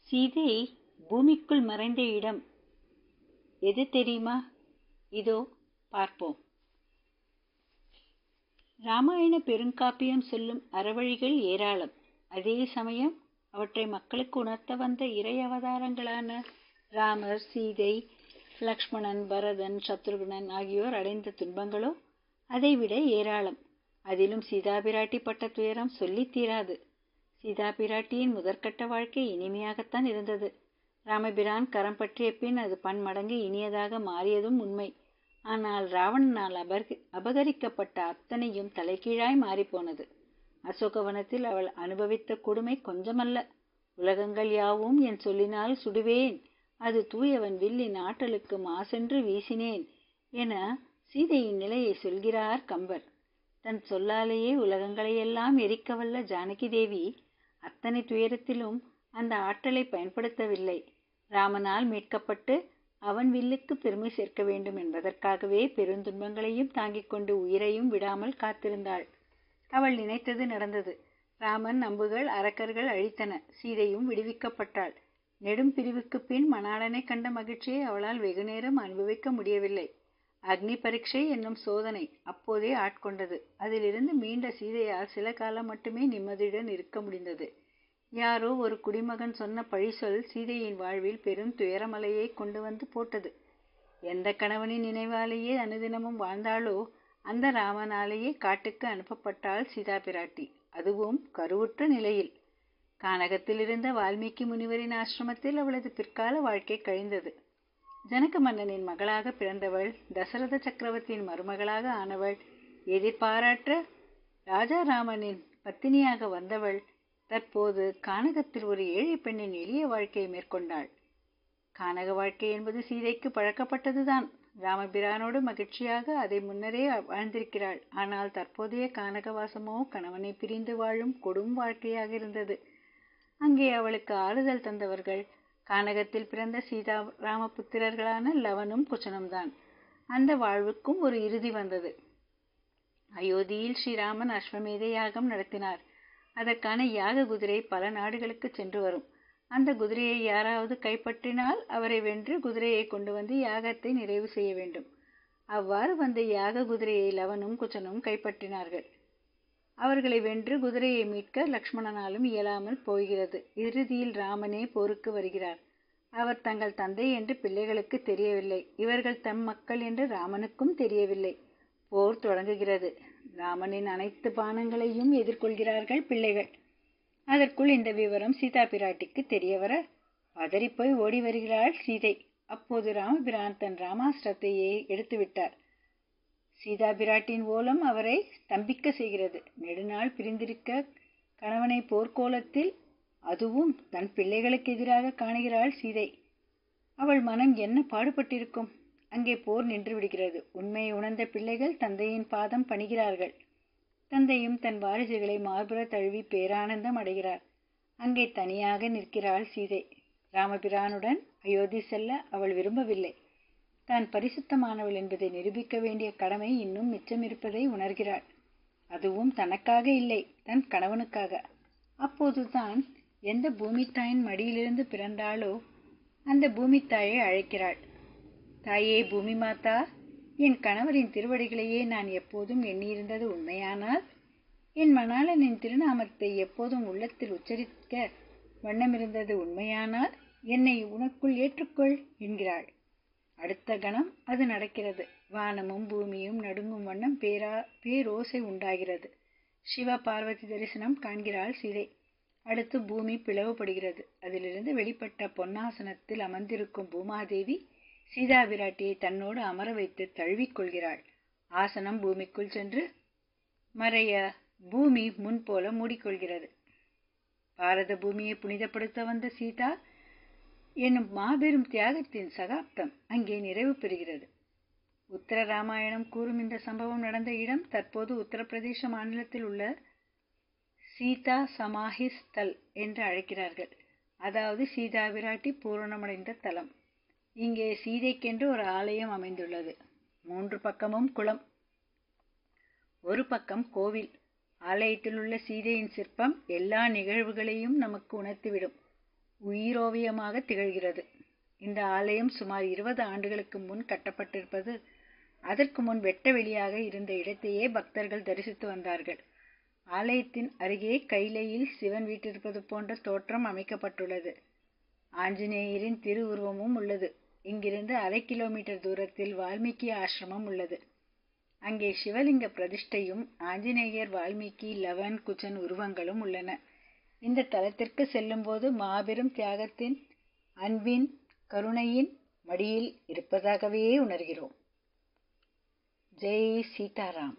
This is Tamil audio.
சீதை பூமிக்குள் மறைந்த இடம் எது தெரியுமா? இதோ பார்ப்போம். ராமாயண பெருங்காப்பியம் சொல்லும் அறவழிகள் ஏராளம். அதே சமயம் அவற்றை மக்களுக்கு உணர்த்த வந்த இறை அவதாரங்களான ராமர், சீதை, லக்ஷ்மணன், பரதன், சத்ருகுணன் ஆகியோர் அடைந்த துன்பங்களோ அதைவிட ஏராளம். அதிலும் சீதா பிராட்டி பட்ட துயரம் சொல்லி தீராது. சீதா பிராட்டியின் முதற்கட்ட வாழ்க்கை இனிமையாகத்தான் இருந்தது. ராமபிரான் கரம் பற்றிய பின் அது பன்மடங்கு இனியதாக மாறியதும் உண்மை. ஆனால் ராவணனால் அபகரிக்கப்பட்ட அத்தனையும் தலைகீழாய் மாறிப்போனது. அசோகவனத்தில் அவள் அனுபவித்த கொடுமை கொஞ்சமல்ல. உலகங்கள் யாவும் என் சொல்லினால் சுடுவேன், அது தூயவன் வில்லின் ஆற்றலுக்கு மாசென்று வீசினேன் என சீதையின் நிலையை சொல்கிறார் கம்பர். தன் சொல்லாலேயே உலகங்களையெல்லாம் எரிக்கவல்ல ஜானகி தேவி அத்தனை துயரத்திலும் அந்த ஆற்றலை பயன்படுத்தவில்லை. ராமனால் மீட்கப்பட்டு அவன் வில்லுக்கு பெருமை சேர்க்க வேண்டும் என்பதற்காகவே பெருந்துன்பங்களையும் தாங்கிக் கொண்டு உயிரையும் விடாமல் காத்திருந்தாள். அவள் நினைத்தது நடந்தது. ராமன் அம்புகள் அரக்கர்கள் அழித்தன. சீதையும் விடுவிக்கப்பட்டாள். நெடும் பிரிவுக்கு பின் மணாளனை கண்ட மகிழ்ச்சியை அவளால் வெகுநேரம் அனுபவிக்க முடியவில்லை. அக்னி பரீட்சை என்னும் சோதனை அப்போதே ஆட்கொண்டது. அதிலிருந்து மீண்ட சீதையால் சில காலம் மட்டுமே நிம்மதியுடன் இருக்க முடிந்தது. யாரோ ஒரு குடிமகன் சொன்ன பழிசொல் சீதையின் வாழ்வில் பெரும் துயரமலையை கொண்டு வந்து போட்டது. எந்த கணவனின் நினைவாலேயே அனுதினமும் வாழ்ந்தாளோ அந்த ராமனாலேயே காட்டுக்கு அனுப்பப்பட்டாள் சீதா பிராட்டி. அதுவும் கருவுற்ற நிலையில். கானகத்தில் இருந்த வால்மீகி முனிவரின் ஆசிரமத்தில் அவளது பிற்கால வாழ்க்கை கழிந்தது. ஜனக மன்னனின் மகளாக பிறந்தவள், தசரத சக்கரவர்த்தியின் மருமகளாக ஆனவள், எதிர்பாராற்ற ராஜாராமனின் பத்தினியாக வந்தவள் தற்போது கானகத்தில் ஒரு ஏழை பெண்ணின் எளிய வாழ்க்கையை மேற்கொண்டாள். கானக வாழ்க்கை என்பது சீதைக்கு பழக்கப்பட்டதுதான். ராமபிரானோடு மகிழ்ச்சியாக அதை முன்னரே வாழ்ந்திருக்கிறாள். ஆனால் தற்போதைய கானகவாசமோ கணவனை பிரிந்து வாழும் கொடும் வாழ்க்கையாக இருந்தது. அங்கே அவளுக்கு ஆறுதல் தந்தவர்கள் கானகத்தில் பிறந்த சீதா ராமபுத்திரர்களான லவனும் குச்சனும் தான். அந்த வாழ்வுக்கும் ஒரு இறுதி வந்தது. அயோத்தியில் ஸ்ரீராமன் அஸ்வமேத யாகம் நடத்தினார். அதற்கான யாக குதிரை பல நாடுகளுக்கு சென்று வரும். அந்த குதிரையை யாராவது கைப்பற்றினால் அவரை வென்று குதிரையை கொண்டு வந்து யாகத்தை நிறைவு செய்ய வேண்டும். அவ்வாறு வந்த யாக குதிரையை லவனும் குச்சனும் கைப்பற்றினார்கள். அவர்களை வென்று குதிரையை மீட்க லக்ஷ்மணனாலும் இயலாமல் போகிறது. இறுதியில் ராமனே போருக்கு வருகிறார். அவர் தங்கள் தந்தை என்று பிள்ளைகளுக்கு தெரியவில்லை. இவர்கள் தம் மக்கள் என்று ராமனுக்கும் தெரியவில்லை. போர் தொடங்குகிறது. ராமனின் அனைத்து பானங்களையும் எதிர்கொள்கிறார்கள் பிள்ளைகள். அதற்குள் இந்த விவரம் சீதா பிராட்டிக்கு தெரியவர பதறிப்போய் ஓடி வருகிறாள் சீதை. அப்போது ராமபிரான் தன் ராமாஸ்திரத்தையே எடுத்துவிட்டார். சீதா பிராட்டின் ஓலம் அவரை ஸ்தம்பிக்க செய்கிறது. நெடுநாள் பிரிந்திருக்க கணவனை போர்க்கோலத்தில், அதுவும் தன் பிள்ளைகளுக்கு எதிராக காணுகிறாள் சீதை. அவள் மனம் என்ன பாடுபட்டிருக்கும். அங்கே போர் நின்று விடுகிறது. உண்மையை உணர்ந்த பிள்ளைகள் தந்தையின் பாதம் பணிகிறார்கள். தந்தையும் தன் வாரிசுகளை மார்புற தழுவி பேரானந்தம் அடைகிறார். அங்கே தனியாக நிற்கிறாள் சீதை. ராமபிரானுடன் அயோத்தி செல்ல அவள் விரும்பவில்லை. தான் பரிசுத்தமானவள் என்பதை நிரூபிக்க வேண்டிய கடமை இன்னும் மிச்சமிருப்பதை உணர்கிறாள். அதுவும் தனக்காக இல்லை, தன் கணவனுக்காக. அப்போதுதான் எந்த பூமித்தாயின் மடியிலிருந்து பிறந்தாளோ அந்த பூமித்தாயை அழைக்கிறாள். தாயே பூமி மாதா, என் கணவரின் திருவடிகளையே நான் எப்போதும் எண்ணியிருந்தது உண்மையானால், என் மணாளனின் திருநாமத்தை எப்போதும் உள்ளத்தில் உச்சரிக்க வண்ணமிருந்தது உண்மையானால் என்னை உனக்குள் ஏற்றுக்கொள் என்கிறாள். அடுத்த கணம் அது நடக்கிறது. வானமும் பூமியும் நடுங்கும் வண்ணம் பேரோசை உண்டாகிறது. சிவ பார்வதி தரிசனம் காண்கிறாள் சீதை. அடுத்து பூமி பிளவுபடுகிறது. அதிலிருந்து வெளிப்பட்ட பொன்னாசனத்தில் அமர்ந்திருக்கும் பூமாதேவி சீதா பிராட்டியை தன்னோடு அமர வைத்து தழுவிக்கொள்கிறாள். ஆசனம் பூமிக்குள் சென்று மறைய பூமி முன்போல மூடிக்கொள்கிறது. பாரத பூமியை புனிதப்படுத்த வந்த சீதா என்னும் மாபெரும் தியாகத்தின் சகாப்தம் அங்கே நிறைவு பெறுகிறது. உத்தர ராமாயணம் கூறும் இந்த சம்பவம் நடந்த இடம் தற்போது உத்தரப்பிரதேச மாநிலத்தில் உள்ள சீதா சமாஹி ஸ்தல் என்று அழைக்கிறார்கள். அதாவது சீதா பிராட்டி பூரணமடைந்த தலம். இங்கே சீதைக்கென்று ஒரு ஆலயம் அமைந்துள்ளது. 3 பக்கமும் குளம், ஒரு பக்கம் கோவில். ஆலயத்தில் உள்ள சீதையின் சிற்பம் எல்லா நிகழ்வுகளையும் நமக்கு உணர்த்திவிடும். உயிரோவியமாக திகழ்கிறது. இந்த ஆலயம் சுமார் 20 ஆண்டுகளுக்கு முன் கட்டப்பட்டிருப்பது அதற்கு முன் வெட்ட வெளியாக இருந்த இடத்தையே பக்தர்கள் தரிசித்து வந்தார்கள். ஆலயத்தின் அருகே கைலையில் சிவன் வீற்றிருப்பது போன்ற தோற்றம் அமைக்கப்பட்டுள்ளது. ஆஞ்சநேயரின் திருவுருவமும் உள்ளது. இங்கிருந்து 1/2 கிலோமீட்டர் தூரத்தில் வால்மீகி ஆசிரமம் உள்ளது. அங்கே சிவலிங்க பிரதிஷ்டையும் ஆஞ்சநேயர், வால்மீகி, லவன், குச்சன் உருவங்களும் உள்ளன. இந்த தலத்திற்கு செல்லும்போது மாபெரும் தியாகத்தின், அன்பின், கருணையின் மடியில் இருப்பதாகவே உணர்கிறோம். ஜெய் சீதாராம்.